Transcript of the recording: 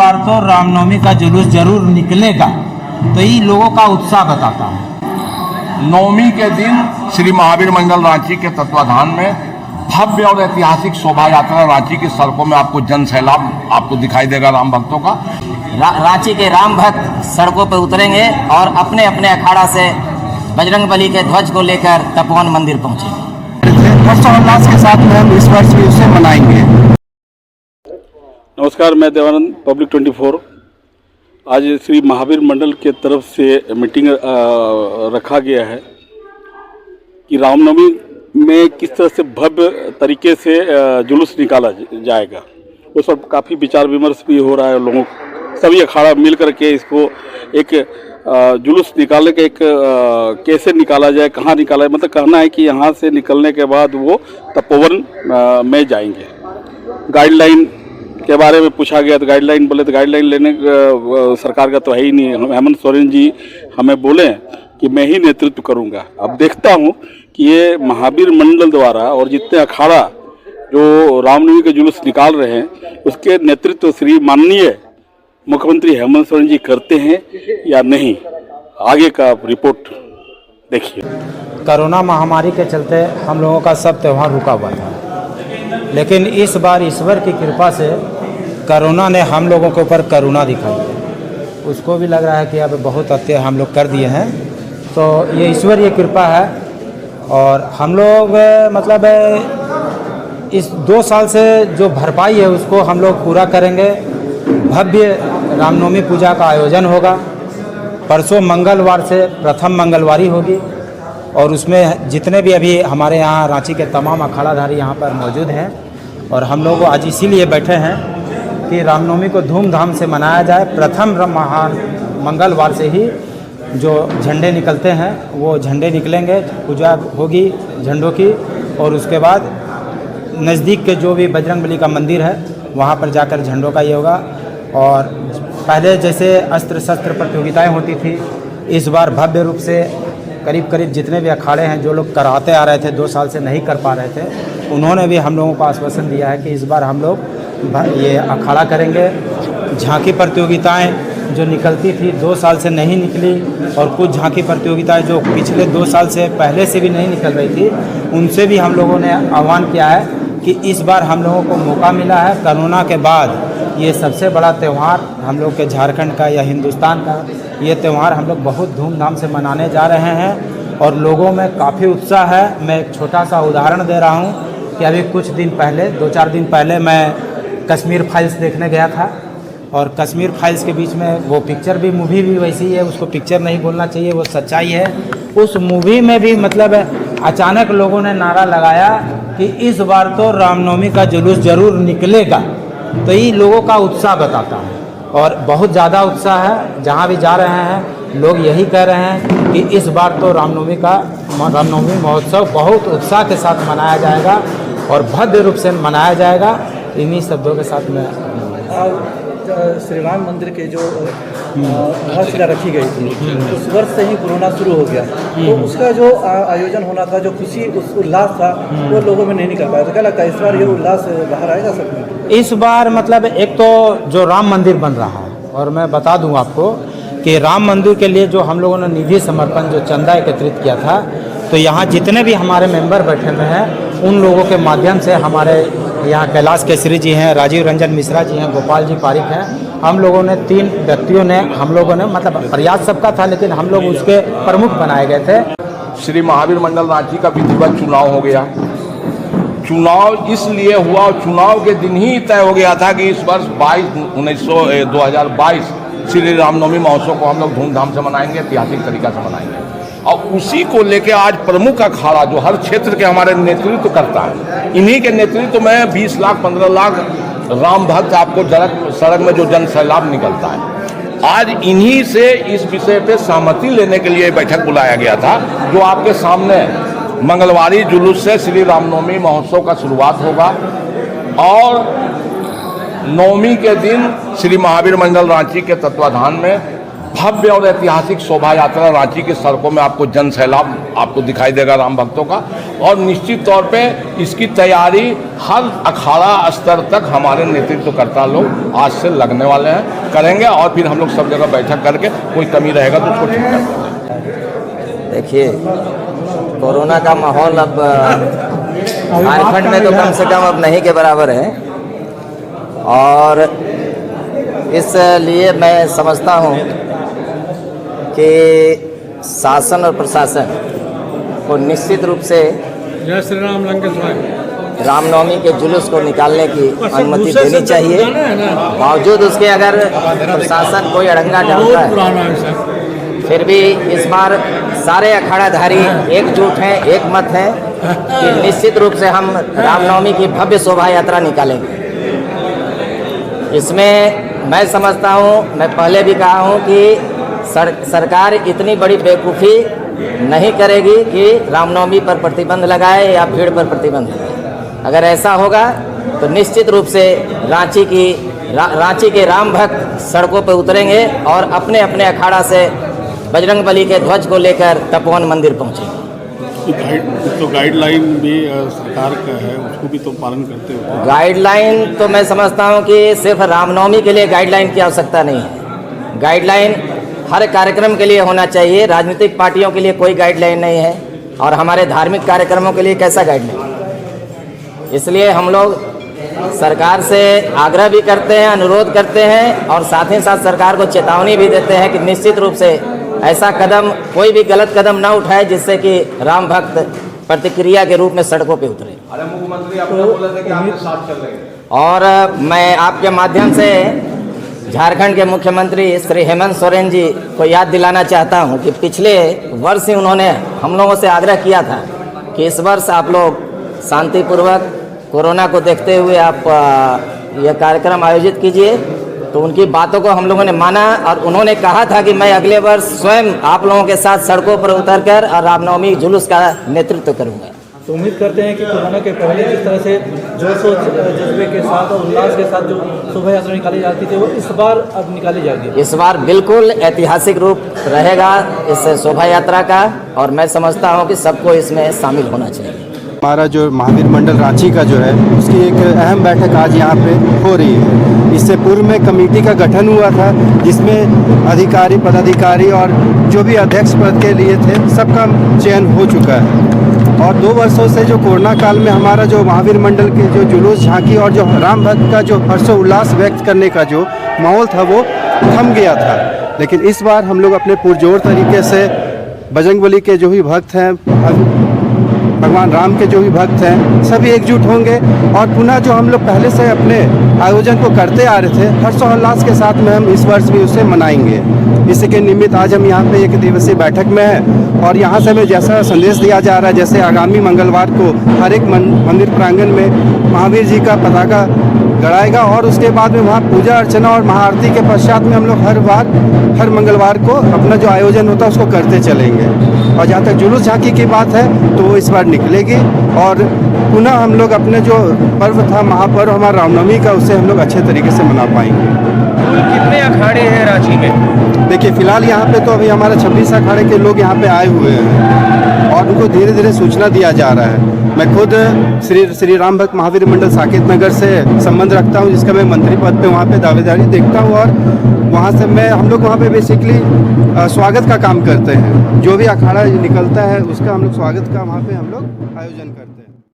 बार तो रामनवमी का जुलूस जरूर निकलेगा, तो ये लोगों का उत्साह बताता है। नवमी के दिन श्री महावीर मंडल रांची के तत्वाधान में भव्य और ऐतिहासिक शोभा यात्रा रांची की सड़कों में आपको जन सैलाब आपको दिखाई देगा राम भक्तों का। रांची के राम भक्त सड़कों पर उतरेंगे और अपने अपने अखाड़ा से बजरंगबली के ध्वज को लेकर तपोवन मंदिर पहुंचेंगे। हर्षोल्लास के साथ में हम इस वर्ष भी उसे मनाएंगे। नमस्कार, मैं देवानंद, पब्लिक 24। आज श्री महावीर मंडल के तरफ से मीटिंग रखा गया है कि रामनवमी में किस तरह से भव्य तरीके से जुलूस निकाला जाएगा। उस पर काफ़ी विचार विमर्श भी हो रहा है। लोगों सभी अखाड़ा मिल कर के इसको एक जुलूस निकालने के एक कैसे निकाला जाए, कहाँ निकाला जाए, मतलब कहना है कि यहाँ से निकलने के बाद वो तपोवन में जाएंगे। गाइडलाइन के बारे में पूछा गया तो गाइडलाइन बोले तो गाइडलाइन लेने सरकार का तो है ही नहीं। हेमंत सोरेन जी हमें बोले कि मैं ही नेतृत्व करूंगा। अब देखता हूं कि ये महावीर मंडल द्वारा और जितने अखाड़ा जो रामनवमी के जुलूस निकाल रहे हैं उसके नेतृत्व श्री माननीय मुख्यमंत्री हेमंत सोरेन जी करते हैं या नहीं, आगे का रिपोर्ट देखिए। कोरोना महामारी के चलते हम लोगों का सब त्यौहार रुका हुआ था, लेकिन इस बार ईश्वर की कृपा से कोरोना ने हम लोगों के ऊपर करुणा दिखाई है। उसको भी लग रहा है कि अब बहुत अत्य हम लोग कर दिए हैं, तो ये ईश्वरीय कृपा है। और हम लोग मतलब इस 2 साल से जो भरपाई है उसको हम लोग पूरा करेंगे। भव्य रामनवमी पूजा का आयोजन होगा। परसों मंगलवार से प्रथम मंगलवारी होगी और उसमें जितने भी अभी हमारे यहाँ रांची के तमाम अखाड़ाधारी यहाँ पर मौजूद हैं और हम लोग आज इसीलिए बैठे हैं कि रामनवमी को धूमधाम से मनाया जाए। प्रथम मंगलवार से ही जो झंडे निकलते हैं वो झंडे निकलेंगे, पूजा होगी झंडों की, और उसके बाद नज़दीक के जो भी बजरंगबली का मंदिर है वहाँ पर जाकर झंडों का ये होगा। और पहले जैसे अस्त्र शस्त्र प्रतियोगिताएँ होती थी, इस बार भव्य रूप से करीब करीब जितने भी अखाड़े हैं जो लोग कराते आ रहे थे 2 साल से नहीं कर पा रहे थे, उन्होंने भी हम लोगों को आश्वासन दिया है कि इस बार हम लोग ये अखाड़ा करेंगे। झांकी प्रतियोगिताएं जो निकलती थी 2 साल से नहीं निकली, और कुछ झांकी प्रतियोगिताएं जो पिछले 2 साल से पहले से भी नहीं निकल रही थी, उनसे भी हम लोगों ने आह्वान किया है कि इस बार हम लोगों को मौका मिला है। कोरोना के बाद ये सबसे बड़ा त्यौहार हम लोग के झारखंड का या हिंदुस्तान का ये त्यौहार हम लोग बहुत धूमधाम से मनाने जा रहे हैं और लोगों में काफ़ी उत्साह है। मैं एक छोटा सा उदाहरण दे रहा हूँ कि अभी कुछ दिन पहले 2-4 दिन पहले मैं कश्मीर फाइल्स देखने गया था, और कश्मीर फाइल्स के बीच में वो पिक्चर भी मूवी भी वैसी है, उसको पिक्चर नहीं बोलना चाहिए, वो सच्चाई है। उस मूवी में भी मतलब अचानक लोगों ने नारा लगाया कि इस बार तो रामनवमी का जुलूस जरूर निकलेगा, तो ये लोगों का उत्साह बताता है और बहुत ज़्यादा उत्साह है। जहाँ भी जा रहे हैं लोग यही कह रहे हैं कि इस बार तो रामनवमी महोत्सव बहुत उत्साह के साथ मनाया जाएगा और भव्य रूप से मनाया जाएगा। इन्हीं शब्दों के साथ में श्री राम मंदिर के जो आधारशिला रखी गई थी उस वर्ष से ही कोरोना शुरू हो गया, तो उसका जो आयोजन होना था, जो खुशी उस उल्लास था, वो लोगों में नहीं निकल पाया। तो क्या लगता है इस बार ये उल्लास बाहर आएगा सब में? इस बार मतलब एक तो जो राम मंदिर बन रहा है, और मैं बता दूं आपको कि राम मंदिर के लिए जो हम लोगों ने निधि समर्पण जो चंदा एकत्रित किया था, तो यहाँ जितने भी हमारे मेंबर बैठे हुए हैं उन लोगों के माध्यम से हमारे यहाँ कैलाश केसरी जी हैं, राजीव रंजन मिश्रा जी हैं, गोपाल जी पारिक हैं, हम लोगों ने 3 व्यक्तियों ने हम लोगों ने मतलब प्रयास सबका था, लेकिन हम लोग उसके प्रमुख बनाए गए थे। श्री महावीर मंडल रांची का विधिवत चुनाव हो गया। चुनाव इसलिए हुआ, चुनाव के दिन ही तय हो गया था कि इस वर्ष 2022 श्री रामनवमी महोत्सव को हम लोग धूमधाम से मनाएंगे, ऐतिहासिक तरीका से मनाएंगे। और उसी को लेकर आज प्रमुख अखाड़ा जो हर क्षेत्र के हमारे नेतृत्व करता है, इन्हीं के नेतृत्व में 20 लाख 15 लाख राम भक्त आपको सड़क में जो जन सैलाब निकलता है, आज इन्हीं से इस विषय पे सहमति लेने के लिए बैठक बुलाया गया था। जो आपके सामने मंगलवारी जुलूस से श्री रामनवमी महोत्सव का शुरुआत होगा और नवमी के दिन श्री महावीर मंडल रांची के तत्वाधान में भव्य और ऐतिहासिक शोभा यात्रा रांची की सड़कों में आपको जन सैलाब आपको दिखाई देगा राम भक्तों का। और निश्चित तौर पे इसकी तैयारी हर अखाड़ा स्तर तक हमारे नेतृत्वकर्ता लोग आज से लगने वाले हैं, करेंगे और फिर हम लोग सब जगह बैठक करके कोई कमी रहेगा तो उसको ठीक कर देंगे। देखिए, कोरोना का माहौल अब झारखंड में तो कम से कम अब नहीं के बराबर है, और इसलिए मैं समझता हूँ कि शासन और प्रशासन को निश्चित रूप से जय श्री राम रामनवमी के जुलूस को निकालने की अनुमति देनी चाहिए। बावजूद उसके अगर प्रशासन कोई अड़ंगा डालता है, फिर भी इस बार सारे अखाड़ाधारी एकजुट हैं, एक मत हैं कि निश्चित रूप से हम रामनवमी की भव्य शोभा यात्रा निकालेंगे। इसमें मैं समझता हूँ, मैं पहले भी कहा हूँ कि सरकार इतनी बड़ी बेवकूफ़ी नहीं करेगी कि रामनवमी पर प्रतिबंध लगाए या भीड़ पर प्रतिबंध लगाए। अगर ऐसा होगा तो निश्चित रूप से रांची के राम भक्त सड़कों पर उतरेंगे और अपने अपने अखाड़ा से बजरंगबली के ध्वज को लेकर तपोवन मंदिर पहुँचेंगे। तो गाइडलाइन भी सरकार का है, उसको भी तो पालन करते हो? गाइडलाइन तो मैं समझता हूँ कि सिर्फ रामनवमी के लिए गाइडलाइन की आवश्यकता नहीं है। गाइडलाइन हर कार्यक्रम के लिए होना चाहिए। राजनीतिक पार्टियों के लिए कोई गाइडलाइन नहीं है, और हमारे धार्मिक कार्यक्रमों के लिए कैसा गाइडलाइन? इसलिए हम लोग सरकार से आग्रह भी करते हैं, अनुरोध करते हैं, और साथ ही साथ सरकार को चेतावनी भी देते हैं कि निश्चित रूप से ऐसा कदम, कोई भी गलत कदम ना उठाए जिससे कि राम भक्त प्रतिक्रिया के रूप में सड़कों पे उतरे। अरे मुख्यमंत्री अपने बोले थे कि आपके साथ चल रहे हैं। और मैं आपके माध्यम से झारखंड के मुख्यमंत्री श्री हेमंत सोरेन जी को याद दिलाना चाहता हूं कि पिछले वर्ष ही उन्होंने हम लोगों से आग्रह किया था कि इस वर्ष आप लोग शांतिपूर्वक कोरोना को देखते हुए आप यह कार्यक्रम आयोजित कीजिए। तो उनकी बातों को हम लोगों ने माना, और उन्होंने कहा था कि मैं अगले वर्ष स्वयं आप लोगों के साथ सड़कों पर उतरकर और रामनवमी जुलूस का नेतृत्व करूंगा। तो उम्मीद करते हैं कि कोरोना के पहले जिस तरह से जोश और जज्बे के साथ और उल्लास के साथ जो शोभा यात्रा निकाली जाती थी, वो इस बार अब निकाली जाएगी। इस बार बिल्कुल ऐतिहासिक रूप रहेगा इस शोभा यात्रा का, और मैं समझता हूँ कि सबको इसमें शामिल होना चाहिए। हमारा जो महावीर मंडल रांची का जो है, उसकी एक अहम बैठक आज यहाँ पे हो रही है। इससे पूर्व में कमेटी का गठन हुआ था, जिसमें अधिकारी, पदाधिकारी और जो भी अध्यक्ष पद के लिए थे सबका चयन हो चुका है। और 2 वर्षों से जो कोरोना काल में हमारा जो महावीर मंडल के जो जुलूस, झांकी और जो राम भक्त का जो हर्षोल्लास व्यक्त करने का जो माहौल था वो थम गया था। लेकिन इस बार हम लोग अपने पुरजोर तरीके से बजरंगबली के जो भी भक्त हैं, भगवान राम के जो भी भक्त हैं, सभी एकजुट होंगे और पुनः जो हम लोग पहले से अपने आयोजन को करते आ रहे थे, हर्षोल्लास के साथ में हम इस वर्ष भी उसे मनाएंगे। इसी के निमित्त आज हम यहाँ पे 1 दिवसीय बैठक में हैं, और यहाँ से हमें जैसा संदेश दिया जा रहा है, जैसे आगामी मंगलवार को हर एक मंदिर प्रांगण में महावीर जी का पताका गड़ाएगा, और उसके बाद में वहाँ पूजा अर्चना और महाआरती के पश्चात में हम लोग हर मंगलवार को अपना जो आयोजन होता है उसको करते चलेंगे। और जहाँ तक जुलूस झांकी की बात है तो वो इस बार निकलेगी, और पुनः हम लोग अपने जो पर्व था, महापर्व हमारा रामनवमी का, उसे हम लोग अच्छे तरीके से मना पाएंगे। कितने अखाड़े हैं रांची में? देखिए, फिलहाल यहाँ पे तो अभी हमारा 26 अखाड़े के लोग यहाँ पे आए हुए हैं, और उनको धीरे धीरे सूचना दिया जा रहा है। मैं खुद श्री राम भक्त महावीर मंडल साकेत नगर से संबंध रखता हूँ, जिसका मैं मंत्री पद पे वहाँ पे दावेदारी देखता हूँ, और वहाँ से हम लोग वहाँ पे बेसिकली स्वागत का काम करते हैं। जो भी अखाड़ा निकलता है उसका हम लोग स्वागत का वहाँ पे हम लोग आयोजन करते हैं।